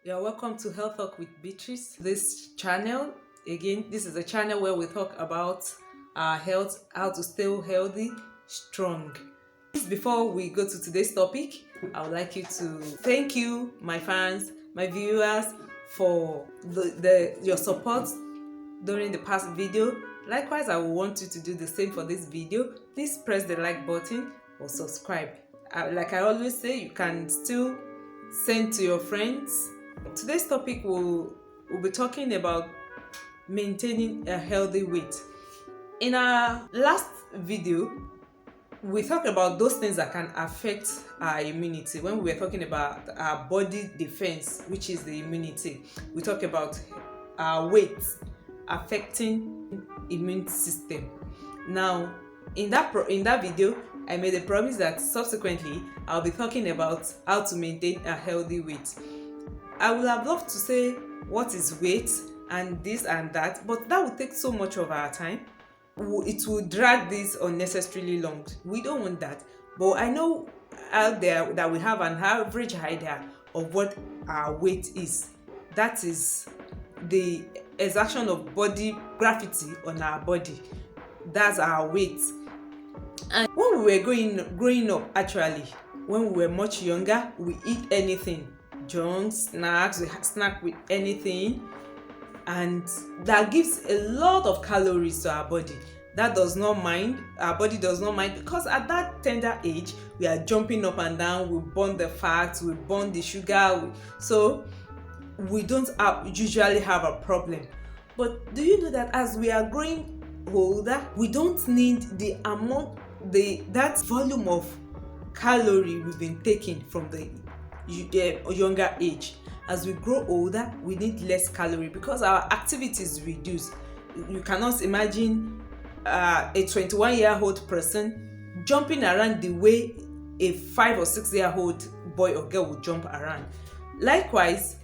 You're welcome to Health Talk with Beatrice. This channel, again, this is a channel where we talk about our health, how to stay healthy, strong. Before we go to today's topic, I would like you to thank you, my fans, my viewers, for your support during the past video. Likewise, I will want you to do the same for this video. Please press the like button or subscribe. Like I always say, you can still send to your friends. Today's topic will be talking about maintaining a healthy weight. In our last video, we talked about those things that can affect our immunity. When we were talking about our body defense, which is the immunity, we talked about our weight affecting immune system. Now, in that video, I made a promise that subsequently I'll be talking about how to maintain a healthy weight. I would have loved to say what is weight and this and that, but that would take so much of our time. It will drag this unnecessarily long. We don't want that. But I know out there that we have an average idea of what our weight is. That is the exertion of body gravity on our body. That's our weight. And when we were growing up, actually, when we were much younger, we eat anything, junk, snacks, we snack with anything, and that gives a lot of calories to our body. That does not mind, our body does not mind, because at that tender age, we are jumping up and down, we burn the fats, we burn the sugar, so we don't usually have a problem. But do you know that as we are growing older, we don't need the amount, that volume of calorie we've been taking from the younger age. As we grow older, we need less calorie because our activities reduce. You cannot imagine a 21-year-old person jumping around the way a 5 or 6-year-old boy or girl would jump around. Likewise,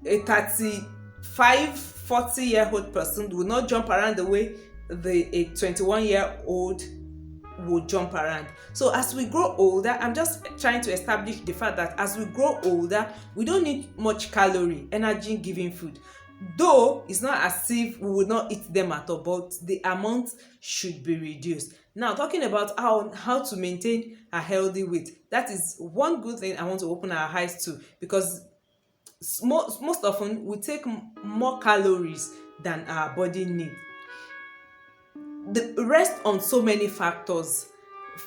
a 35, 40-year-old person will not jump around the way a 21-year-old will jump around. So as we grow older, I'm just trying to establish the fact that as we grow older, we don't need much calorie, energy giving food. Though it's not as if we will not eat them at all, but the amount should be reduced. Now, talking about how to maintain a healthy weight, that is one good thing I want to open our eyes to, because most often we take more calories than our body needs. The rest on so many factors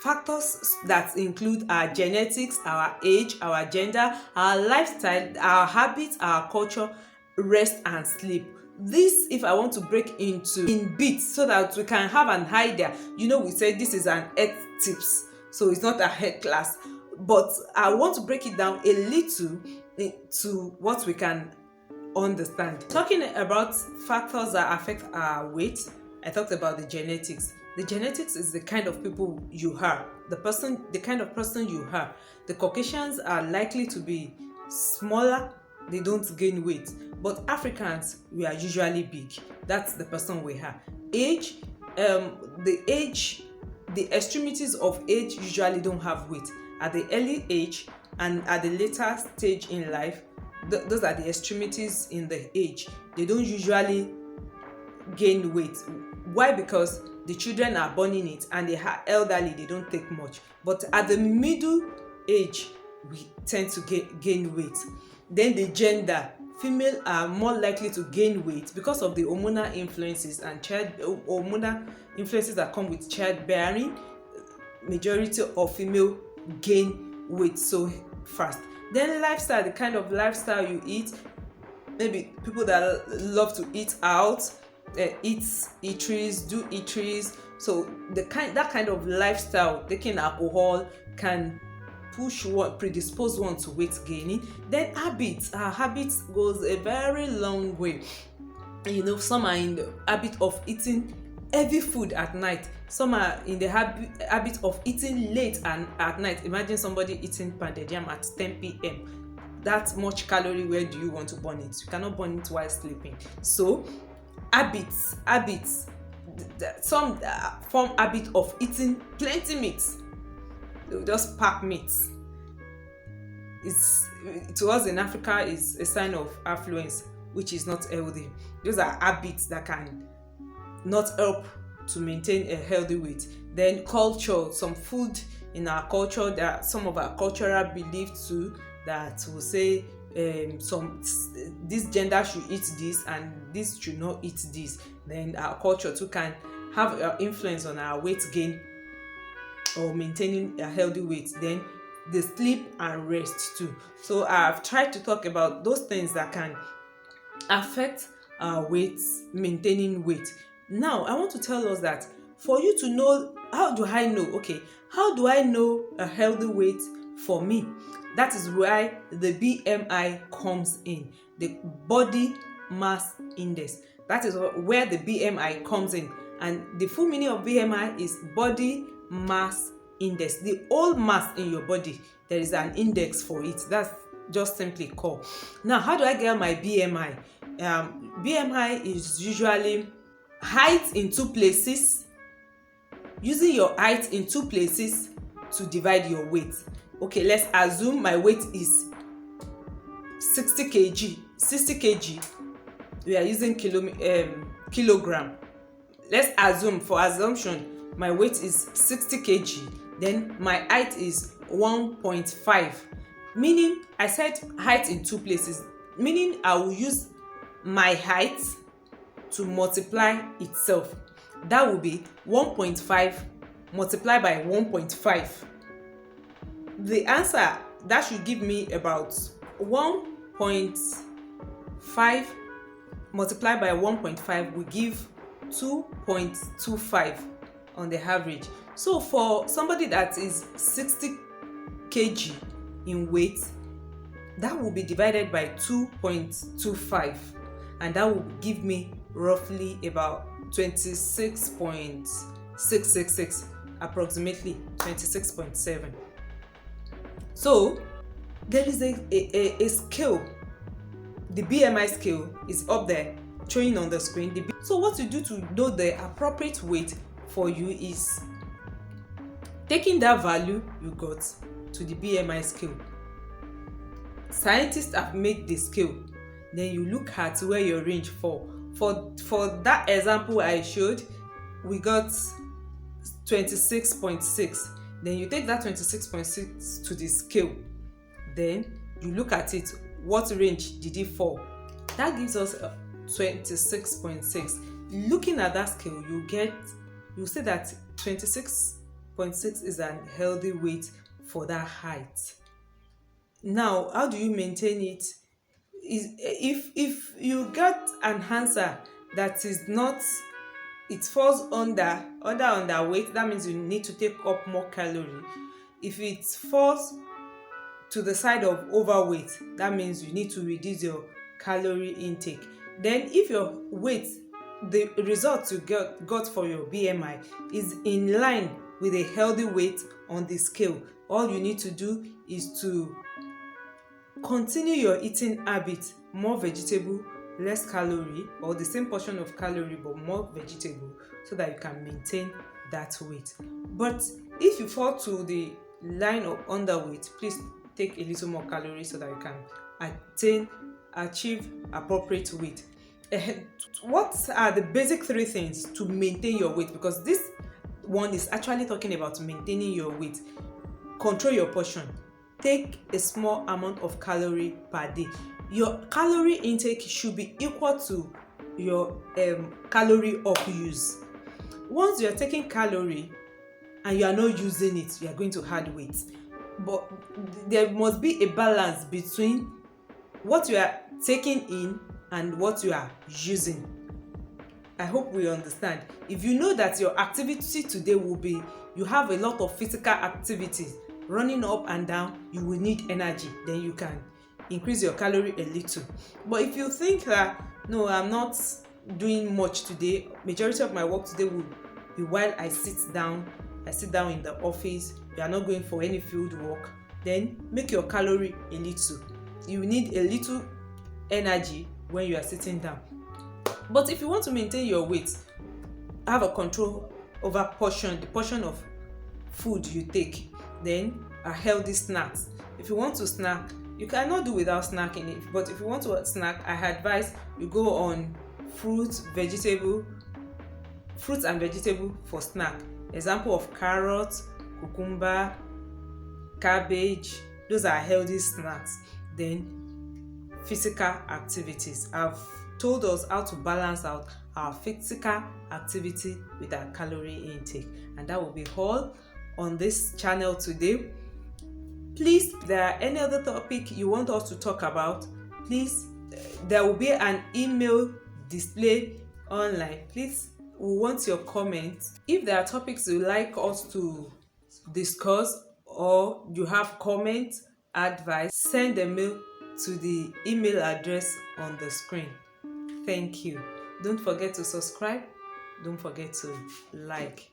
that include our genetics, our age, our gender, our lifestyle, our habits, our culture, rest and sleep. This, if I want to break into in bits so that we can have an idea, we say this is an health tips, so it's not a health class, but I want to break it down a little to what we can understand. Talking about factors that affect our weight, I talked about the genetics. The genetics is the kind of people you are, the kind of person you are. The Caucasians are likely to be smaller, they don't gain weight. But Africans, we are usually big. That's the person we are. Age, the extremities of age usually don't have weight. At the early age and at the later stage in life, those are the extremities in the age. They don't usually gain weight. Why? Because the children are born in it and they are elderly, they don't take much. But at the middle age, we tend to gain weight. Then the gender, female are more likely to gain weight because of the hormonal influences and hormonal influences that come with childbearing. Majority of female gain weight so fast. Then lifestyle, the kind of lifestyle you eat, maybe people that love to eat out, eateries, do eateries. So that kind of lifestyle, taking alcohol, can predispose one to weight gaining. Then habits, our habits goes a very long way. Some are in the habit of eating heavy food at night. Some are in the habit of eating late and at night. Imagine somebody eating pounded yam at 10 p.m. That much calorie, where do you want to burn it? You cannot burn it while sleeping. So habits, some form habit of eating plenty meat. They will just pack meat. It's, to us in Africa, is a sign of affluence, which is not healthy. Those are habits that can not help to maintain a healthy weight. Then culture, some food in our culture, that some of our cultural beliefs too, that will say this gender should eat this and this should not eat this. Then our culture too can have an influence on our weight gain or maintaining a healthy weight. Then the sleep and rest too. So I've tried to talk about those things that can affect our weight, maintaining weight. Now I want to tell us that for you to know, how do I know? Okay, how do I know a healthy weight for me? That is why the BMI comes in, the body mass index. That is where the BMI comes in. And the full meaning of BMI is body mass index. The whole mass in your body, there is an index for it. That's just simply called. Now, how do I get my BMI? BMI is usually height in two places, using your height in two places to divide your weight. Okay, let's assume my weight is 60 kg. 60 kg, we are using kilogram. Let's assume, for assumption, my weight is 60 kg, then my height is 1.5. Meaning, I said height in two places, meaning I will use my height to multiply itself. That will be 1.5 multiplied by 1.5. The answer that should give me about 1.5 multiplied by 1.5 will give 2.25 on the average. So for somebody that is 60 kg in weight, that will be divided by 2.25, and that will give me roughly about 26.666, approximately 26.7. So there is a scale. The BMI scale is up there showing on the screen. So what you do to know the appropriate weight for you is taking that value you got to the BMI scale. Scientists have made the scale. Then you look at where your range fall. For that example I showed, we got 26.6. Then you take that 26.6 to the scale. Then you look at it, what range did it fall? That gives us 26.6. Looking at that scale, you say that 26.6 is a healthy weight for that height. Now, how do you maintain it? If you get an answer that is not, it falls under underweight, that means you need to take up more calorie. If it falls to the side of overweight, that means you need to reduce your calorie intake. Then if your weight, the result you got for your BMI is in line with a healthy weight on the scale, all you need to do is to continue your eating habit, more vegetable, less calorie, or the same portion of calorie but more vegetable, so that you can maintain that weight. But if you fall to the line of underweight, please take a little more calorie so that you can achieve appropriate weight. What are the basic 3 things to maintain your weight? Because this one is actually talking about maintaining your weight. Control your portion. Take a small amount of calorie per day. Your calorie intake should be equal to your calorie up use. Once you are taking calorie and you are not using it, you are going to add weight. But there must be a balance between what you are taking in and what you are using. I hope we understand. If you know that your activity today will be, you have a lot of physical activities, running up and down, you will need energy, then you can increase your calorie a little. But if you think that, no, I'm not doing much today, majority of my work today will be while I sit down in the office, you are not going for any field work, then make your calorie a little. You need a little energy when you are sitting down. But if you want to maintain your weight, have a control over the portion of food you take, then a healthy snacks. If you want to snack, you cannot do without snacking it, but if you want to snack, I advise you go on fruits and vegetable for snack. Example of carrots, cucumber, cabbage. Those are healthy snacks. Then physical activities. I've told us how to balance out our physical activity with our calorie intake, and that will be all on this channel today. Please, if there are any other topic you want us to talk about, please, there will be an email display online. Please, we want your comments. If there are topics you like us to discuss, or you have comments, advice, send a mail to the email address on the screen. Thank you. Don't forget to subscribe. Don't forget to like.